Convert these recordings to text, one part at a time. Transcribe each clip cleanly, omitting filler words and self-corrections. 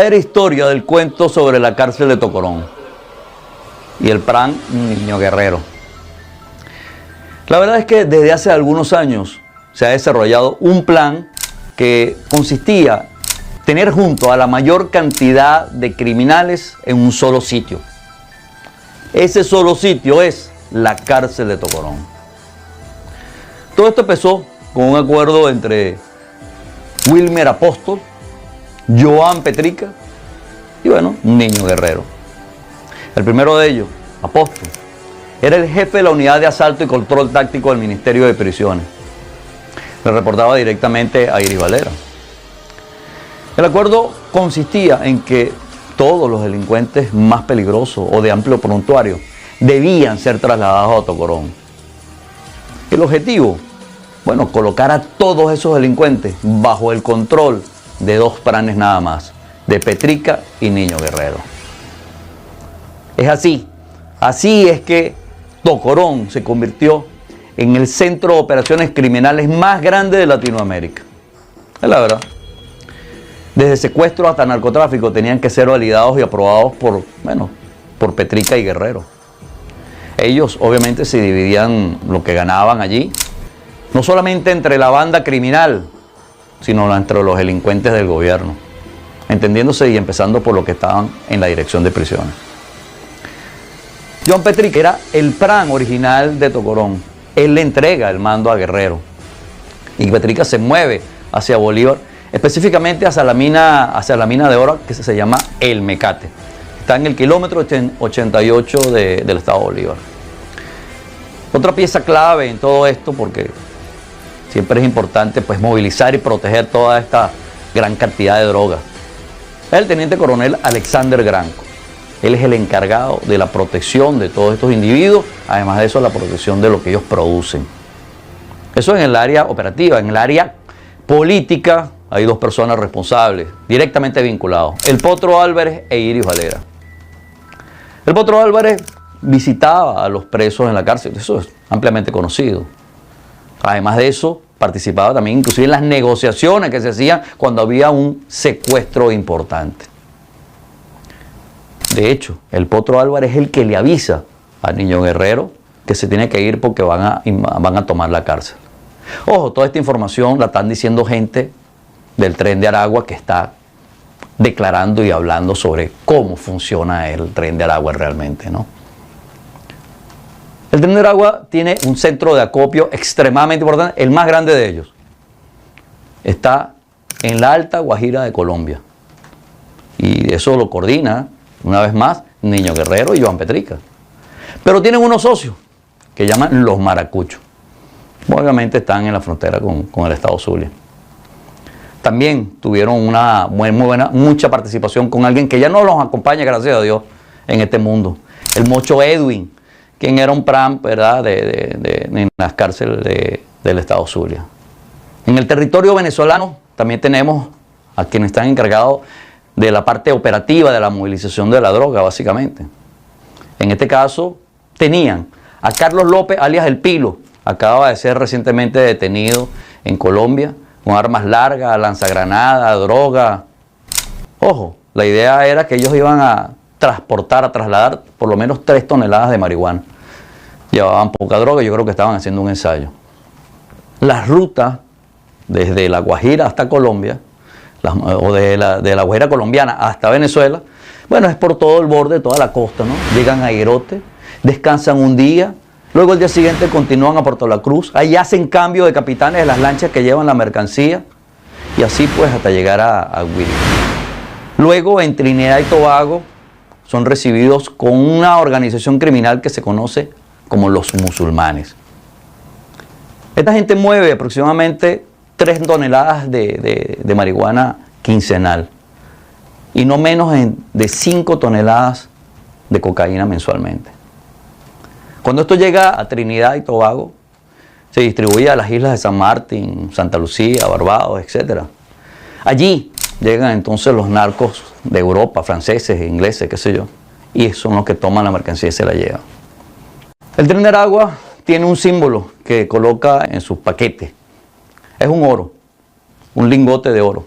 Era historia del cuento sobre la cárcel de Tocorón y el plan Niño Guerrero. La verdad es que desde hace algunos años se ha desarrollado un plan que consistía en tener junto a la mayor cantidad de criminales en un solo sitio. Ese solo sitio es la cárcel de Tocorón. Todo esto empezó con un acuerdo entre Wilmer Apóstol, Joan Petrica y bueno, un Niño Guerrero. El primero de ellos, Apóstol, era el jefe de la unidad de asalto y control táctico del Ministerio de Prisiones. Le reportaba directamente a Iris Valera. El acuerdo consistía en que todos los delincuentes más peligrosos o de amplio prontuario debían ser trasladados a Tocorón. El objetivo, bueno, colocar a todos esos delincuentes bajo el control de dos planes nada más, de Petrica y Niño Guerrero. Es así es que Tocorón se convirtió en el centro de operaciones criminales más grande de Latinoamérica. Es la verdad. Desde secuestro hasta narcotráfico tenían que ser validados y aprobados por Petrica y Guerrero. Ellos obviamente se dividían lo que ganaban allí, no solamente entre la banda criminal, sino entre los delincuentes del gobierno, entendiéndose y empezando por los que estaban en la dirección de prisiones. Joan Petrica era el plan original de Tocorón. Él le entrega el mando a Guerrero y Petrica se mueve hacia Bolívar, específicamente hacia la mina de oro que se llama El Mecate. Está en el kilómetro 88 del estado de Bolívar. Otra pieza clave en todo esto, porque siempre es importante pues movilizar y proteger toda esta gran cantidad de drogas, es el teniente coronel Alexander Granco. Él es el encargado de la protección de todos estos individuos, además de eso la protección de lo que ellos producen. Eso en el área operativa. En el área política hay dos personas responsables, directamente vinculados, el Potro Álvarez e Iris Valera. El Potro Álvarez visitaba a los presos en la cárcel, eso es ampliamente conocido. Además de eso, participaba también inclusive en las negociaciones que se hacían cuando había un secuestro importante. De hecho, el Potro Álvarez es el que le avisa al Niño Guerrero que se tiene que ir porque van a tomar la cárcel. Ojo, toda esta información la están diciendo gente del Tren de Aragua que está declarando y hablando sobre cómo funciona el Tren de Aragua realmente, ¿no? El Tren de Aragua tiene un centro de acopio extremadamente importante, el más grande de ellos. Está en la Alta Guajira de Colombia. Y eso lo coordina, una vez más, Niño Guerrero y Joan Petrica. Pero tienen unos socios que llaman los Maracuchos. Obviamente están en la frontera con el estado Zulia. También tuvieron una mucha participación con alguien que ya no los acompaña, gracias a Dios, en este mundo. El Mocho Edwin, quien era un PRAM, ¿verdad?, en las cárceles del estado Zulia. En el territorio venezolano también tenemos a quienes están encargados de la parte operativa de la movilización de la droga, básicamente. En este caso, tenían a Carlos López, alias El Pilo, acaba de ser recientemente detenido en Colombia, con armas largas, lanzagranadas, droga. Ojo, la idea era que ellos iban a trasladar por lo menos 3 toneladas de marihuana. Llevaban poca droga, yo creo que estaban haciendo un ensayo. Las rutas desde La Guajira hasta Colombia, o de la Guajira colombiana hasta Venezuela, bueno, es por todo el borde, toda la costa, ¿no? Llegan a Irote, descansan un día, luego el día siguiente continúan a Puerto La Cruz, ahí hacen cambio de capitanes de las lanchas que llevan la mercancía, y así pues hasta llegar a Guiri. Luego en Trinidad y Tobago son recibidos con una organización criminal que se conoce como los musulmanes. Esta gente mueve aproximadamente 3 toneladas de marihuana quincenal y no menos de 5 toneladas de cocaína mensualmente. Cuando esto llega a Trinidad y Tobago, se distribuye a las islas de San Martín, Santa Lucía, Barbados, etc. Allí llegan entonces los narcos de Europa, franceses, ingleses, qué sé yo, y son los que toman la mercancía y se la llevan. El Tren de Aragua tiene un símbolo que coloca en sus paquetes. Es un oro, un lingote de oro,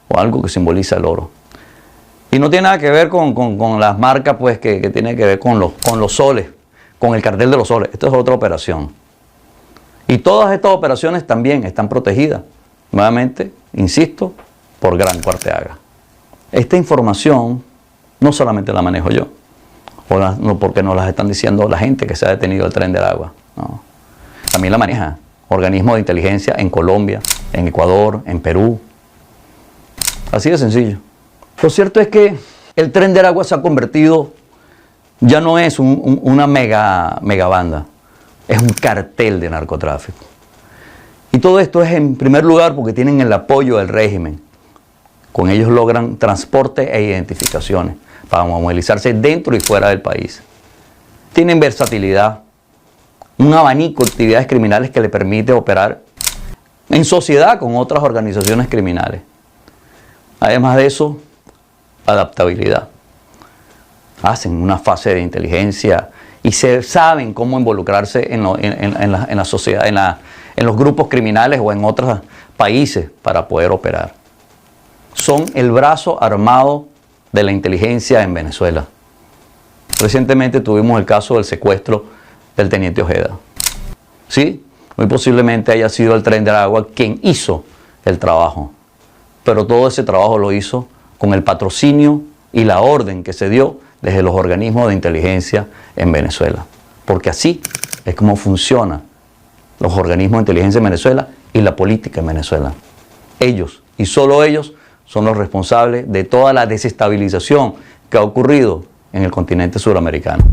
o algo que simboliza el oro. Y no tiene nada que ver con las marcas, pues, que tiene que ver con los soles, con el cartel de los soles. Esto es otra operación. Y todas estas operaciones también están protegidas, nuevamente, insisto, por Gran Arteaga. Esta información no solamente la manejo yo, no porque nos las están diciendo la gente que se ha detenido el Tren del Agua. No. También la maneja organismos de inteligencia en Colombia, en Ecuador, en Perú. Así de sencillo. Lo cierto es que el Tren del Agua se ha convertido, ya no es una mega banda, es un cartel de narcotráfico. Y todo esto es en primer lugar porque tienen el apoyo del régimen. Con ellos logran transporte e identificaciones para movilizarse dentro y fuera del país. Tienen versatilidad, un abanico de actividades criminales que le permite operar en sociedad con otras organizaciones criminales. Además de eso, adaptabilidad. Hacen una fase de inteligencia y saben cómo involucrarse en la sociedad, en los grupos criminales o en otros países para poder operar. Son el brazo armado de la inteligencia en Venezuela. Recientemente tuvimos el caso del secuestro del teniente Ojeda. Sí, muy posiblemente haya sido el Tren del Agua quien hizo el trabajo, pero todo ese trabajo lo hizo con el patrocinio y la orden que se dio desde los organismos de inteligencia en Venezuela. Porque así es como funcionan los organismos de inteligencia en Venezuela y la política en Venezuela. Ellos, y solo ellos, son los responsables de toda la desestabilización que ha ocurrido en el continente suramericano.